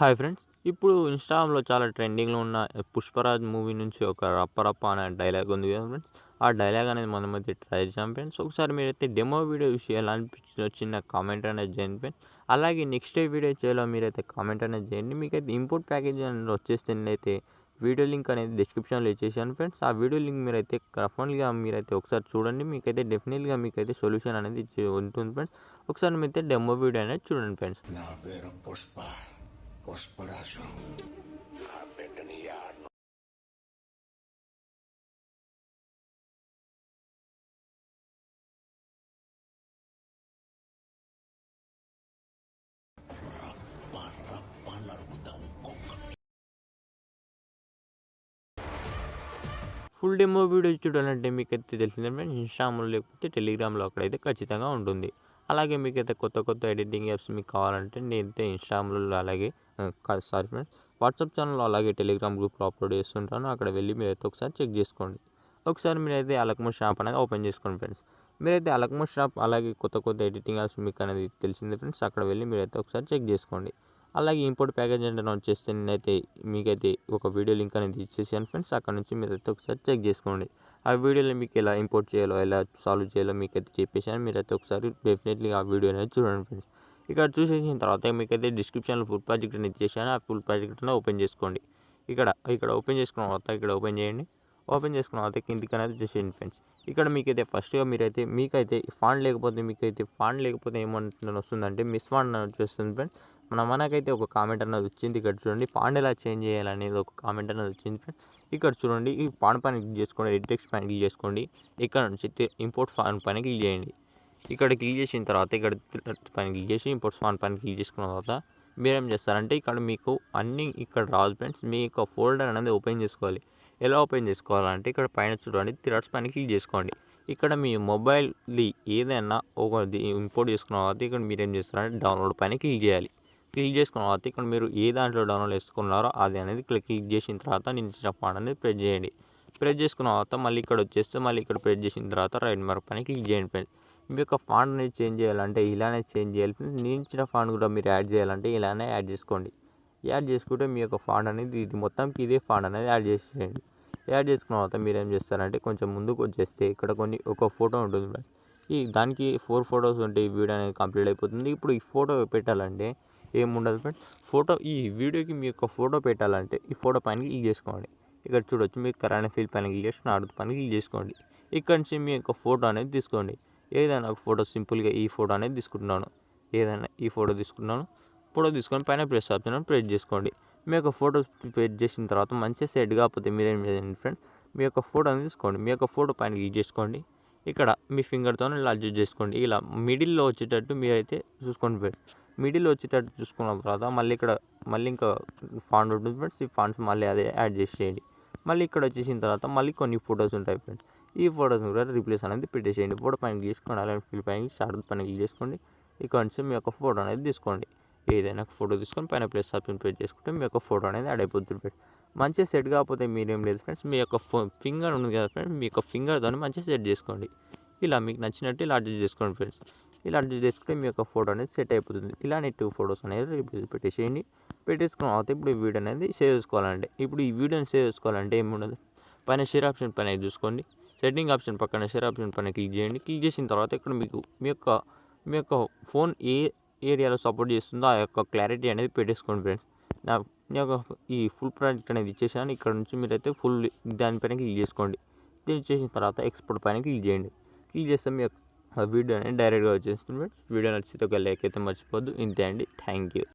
Hi friends! ఇప్పుడు ఇన్‌స్టాగ్రామ్‌లో చాలా ట్రెండింగ్‌లో ఉన్న 'పుష్పరాజ్' మూవీ నుంచి ఒక 'రప్ప రప్ప' అనే డైలాగ్ ఉంది కదా ఫ్రెండ్స్. ఆ డైలాగ్ అనేది మనమైతే ట్రై చేసాం ఫ్రెండ్స్. ఒకసారి మీరైతే డెమో వీడియో చూసి ఎలా అనిపించిందో చిన్న కామెంట్ అనేది చేయండి ఫ్రెండ్స్. అలాగే నెక్స్ట్ ఏ వీడియో చేయాలో మీరైతే కామెంట్ అనేది చేయండి. మీకైతే ఇంపోర్ట్ ప్యాకేజ్ అనేది వచ్చేసినట్లయితే వీడియో లింక్ అనేది డిస్క్రిప్షన్‌లో ఇచ్చేసాను ఫ్రెండ్స్. ఆ వీడియో లింక్ మీరైతే డెఫినెట్‌గా మీరైతే ఒకసారి చూడండి. మీకైతే డెఫినెట్‌గా మీకైతే సొల్యూషన్ అనేది ఉంటుంది ఫ్రెండ్స్. ఒకసారి మీరైతే డెమో వీడియో అనేది చూడండి ఫ్రెండ్స్. నా పేరు పుష్పరాజు. ఆ బిడ్డని నరుకుతాం. ఫుల్ డెమో వీడియో చూడాలంటే మీకైతే తెలిసిందే ఫ్రెండ్స్, ఇన్‌స్టాగ్రామ్‌లో లేకపోతే టెలిగ్రామ్‌లో అక్కడైతే ఖచ్చితంగా ఉంటుంది. అలాగే మీకైతే కొత్త ఎడిటింగ్ యాప్స్ మీకు కావాలంటే నేనైతే ఇన్‌స్టాగ్రామ్‌లో అలాగే కాదు సారీ ఫ్రెండ్స్, వాట్సాప్ ఛానల్‌లో అలాగే టెలిగ్రామ్ గ్రూప్‌లో అప్లోడ్ చేస్తుంటాను. అక్కడ వెళ్ళి మీరైతే ఒకసారి చెక్ చేసుకోండి. ఒకసారి మీరైతే అలక్మో షాప్ అనేది ఓపెన్ చేసుకోండి ఫ్రెండ్స్. మీరైతే అలక్మో షాప్ అలాగే కొత్త ఎడిటింగ్ యాప్స్ మీకు అనేది తెలిసిందే ఫ్రెండ్స్. అక్కడ వెళ్ళి మీరైతే ఒకసారి చెక్ చేసుకోండి. అలాగే ఇంపోర్ట్ ప్యాకేజ్ ఏంటంటే వచ్చేస్తే నేనైతే మీకైతే ఒక వీడియో లింక్ అనేది ఇచ్చేసాను ఫ్రెండ్స్. అక్కడ నుంచి మీరైతే ఒకసారి చెక్ చేసుకోండి. ఆ వీడియోలో మీకు ఎలా ఇంపోర్ట్ చేయాలో, ఎలా సాల్వ్ చేయాలో మీకైతే చెప్పేసాను. మీరైతే ఒకసారి డెఫినెట్లీ ఆ వీడియో అనేది చూడండి ఫ్రెండ్స్. ఇక్కడ చూసేసిన తర్వాత మీకైతే డిస్క్రిప్షన్లో ఫుల్ ప్రాజెక్ట్ అని ఇచ్చేసాను. ఆ ఫుల్ ప్రాజెక్ట్ అనేది ఓపెన్ చేసుకోండి. ఇక్కడ ఓపెన్ చేసుకున్న తర్వాత ఇక్కడ ఓపెన్ చేయండి. ఓపెన్ చేసుకున్న తర్వాత కిందికి అనేది వచ్చేసేయండి ఫ్రెండ్స్. ఇక్కడ మీకైతే ఫస్ట్‌గా మీకైతే ఫాంట్ లేకపోతే ఏమంటున్నాను వస్తుందంటే మిస్ ఫాంట్ అని వచ్చేస్తుంది ఫ్రెండ్స్. మనకైతే ఒక కామెంట్ అన్నది వచ్చింది. ఇక్కడ చూడండి ఫాంట్ ఎలా చేంజ్ చేయాలనేది ఒక కామెంట్ అన్నది వచ్చింది ఫ్రెండ్స్. ఇక్కడ చూడండి ఈ ఫాంట్ పైన క్లిక్ చేసుకోండి. ఎడిట్ టెక్స్ట్ పైన క్లిక్ చేసుకోండి. ఇక్కడ నుంచి ఇంపోర్ట్ ఫాంట్ పైన క్లిక్ చేయండి. ఇక్కడ క్లిక్ చేసిన తర్వాత ఇక్కడ పైన క్లిక్ చేసి ఇంపోర్ట్ ఫాంట్ పైన క్లిక్ చేసుకున్న తర్వాత మీరేం చేస్తారంటే ఇక్కడ మీకు అన్నీ ఇక్కడ రాదు ఫ్రెండ్స్. మీ యొక్క ఫోల్డర్ అనేది ఓపెన్ చేసుకోవాలి. ఎలా ఓపెన్ చేసుకోవాలంటే ఇక్కడ పైన చూడండి 3 డాట్స్ పైన క్లిక్ చేసుకోండి. ఇక్కడ మీ మొబైల్‌ది ఏదైనా ఒకటి ఇంపోర్ట్ చేసుకున్న తర్వాత ఇక్కడ మీరేం చేస్తారంటే డౌన్లోడ్ పైన క్లిక్ చేయాలి. క్లిక్ చేసుకున్న తర్వాత ఇక్కడ మీరు ఏ దాంట్లో డౌన్లోడ్ చేసుకున్నారో అది అనేది క్లిక్ చేసిన తర్వాత నేను ఇచ్చిన ఫాంట్ అనేది ప్రెస్ చేయండి. ప్రెస్ చేసుకున్న తర్వాత మళ్ళీ ఇక్కడ వచ్చేస్తే మళ్ళీ ఇక్కడ ప్రెస్ చేసిన తర్వాత రైట్ మార్క్ పైన క్లిక్ చేయండి ఫ్రెండ్స్. మీ యొక్క ఫాంట్ అనేది చేంజ్ చేయాలంటే ఇలానే చేంజ్ చేయాలి ఫ్రెండ్స్. నేను ఇచ్చిన ఫాంట్ కూడా మీరు యాడ్ చేయాలంటే ఇలానే యాడ్ చేసుకోండి. యాడ్ చేసుకుంటే మీ యొక్క ఫాంట్ అనేది ఇది మొత్తంకి ఇదే ఫాంట్ అనేది యాడ్ చేసేయండి. యాడ్ చేసుకున్న తర్వాత మీరు ఏం చేస్తారంటే కొంచెం ముందుకు వచ్చేస్తే ఇక్కడ ఒక ఫోటో ఉంటుంది ఫ్రెండ్స్. దానికి 4 ఫోటోస్ ఉంటే ఈ వీడియో అనేది కంప్లీట్ అయిపోతుంది. ఇప్పుడు ఈ ఫోటో పెట్టాలంటే ఏముండదు ఫ్రెండ్స్. ఈ వీడియోకి మీ యొక్క ఫోటో పెట్టాలంటే ఈ ఫోటో పైన క్లిక్ చేసుకోండి. ఇక్కడ చూడొచ్చు మీకు కరెంట్ ఫీల్ పైన క్లిక్ చేసి నార్త్ పైన క్లిక్ చేసుకోండి. ఇక్కడ నుంచి మీ యొక్క ఫోటో అనేది తీసుకోండి. ఏదైనా ఒక ఫోటో సింపుల్గా ఈ ఫోటో అనేది తీసుకుంటున్నాను. ఫోటో తీసుకొని పైన ప్రెస్ ఆప్షన్ ప్రెస్ చేసుకోండి. మీ యొక్క ఫోటో ప్రెస్ చేసిన తర్వాత మంచిగా సెట్ కాకపోతే మీరేం చేయండి ఫ్రెండ్స్, మీ యొక్క ఫోటోని తీసుకోండి. మీ యొక్క ఫోటో పైన క్లిక్ చేసుకోండి. ఇక్కడ మీ ఫింగర్తో ఇలా అడ్జస్ట్ చేసుకోండి. ఇలా మిడిల్లో వచ్చేటట్టు మీరైతే చూసుకోండి ఫ్రెండ్స్. మిడిల్ వచ్చేటట్టు చూసుకున్న తర్వాత మళ్ళీ ఇంకా ఫాంట్ ఉంటుంది ఫ్రెండ్స్. ఈ ఫాంట్స్ మళ్ళీ అదే యాడ్ చేసేయండి. మళ్ళీ ఇక్కడ వచ్చేసిన తర్వాత మళ్ళీ కొన్ని ఫొటోస్ ఉంటాయి ఫ్రెండ్స్. ఈ ఫొటోస్ని కూడా రీప్లేస్ అనేది పెట్టేసేయండి. ఫోటో పైన క్లిక్ చేసుకోండి. అలాగే ఫిల్ పైన షార్ట్ పైన క్లిక్ చేసుకోండి. ఇక్కడ నుంచి మీ యొక్క ఫోటో అనేది తీసుకోండి. ఏదైనా ఫోటో తీసుకొని పైన ప్లస్ ఆప్షన్ ప్రెస్ చేసుకుంటే మీ యొక్క ఫోటో అనేది యాడ్ అయిపోతుంది ఫ్రెండ్స్. మంచిగా సెట్ కాకపోతే మీరేం లేదు ఫ్రెండ్స్, మీ యొక్క ఫింగర్ ఉంది కదా ఫ్రెండ్స్, మీ యొక్క ఫింగర్తో మంచిగా సెట్ చేసుకోండి. ఇలా మీకు నచ్చినట్టు ఇలా అడ్జస్ట్ చేసుకోండి ఫ్రెండ్స్. ఇలా అడ్జస్ట్ చేసుకుంటే మీ యొక్క ఫోటో అనేది సెట్ అయిపోతుంది. ఇలానే 2 ఫొటోస్ అనేది పెట్టేసేయండి. పెట్టేసుకున్న తర్వాత ఇప్పుడు ఈ వీడియో అనేది సేవ్ చేసుకోవాలంటే ఇప్పుడు ఈ వీడియోని సేవ్ చేసుకోవాలంటే ఏముండదు, పైన షేర్ ఆప్షన్ పైన చూసుకోండి. సెట్టింగ్ ఆప్షన్ పక్కన షేర్ ఆప్షన్ పైన క్లిక్ చేయండి. క్లిక్ చేసిన తర్వాత ఇక్కడ మీకు మీ యొక్క ఫోన్ ఏ ఏరియాలో సపోర్ట్ చేస్తుందో ఆ యొక్క క్లారిటీ అనేది పెట్టేసుకోండి ఫ్రెండ్స్. నా యొక్క ఈ ఫుల్ ప్రాజెక్ట్ అనేది ఇచ్చేసాను. ఇక్కడ నుంచి మీరైతే ఫుల్ దానిపైన క్లిక్ చేసుకోండి. క్లిక్ చేసిన తర్వాత ఎక్స్పోర్ట్ పైన క్లిక్ చేయండి. క్లిక్ చేస్తే మీ యొక్క వీడియో అనేది డైరెక్ట్గా వచ్చేస్తుంది ఫ్రెండ్స్. వీడియో నచ్చితే ఒక లైక్ అయితే మర్చిపోద్దు. ఇంతే అండి. Thank you.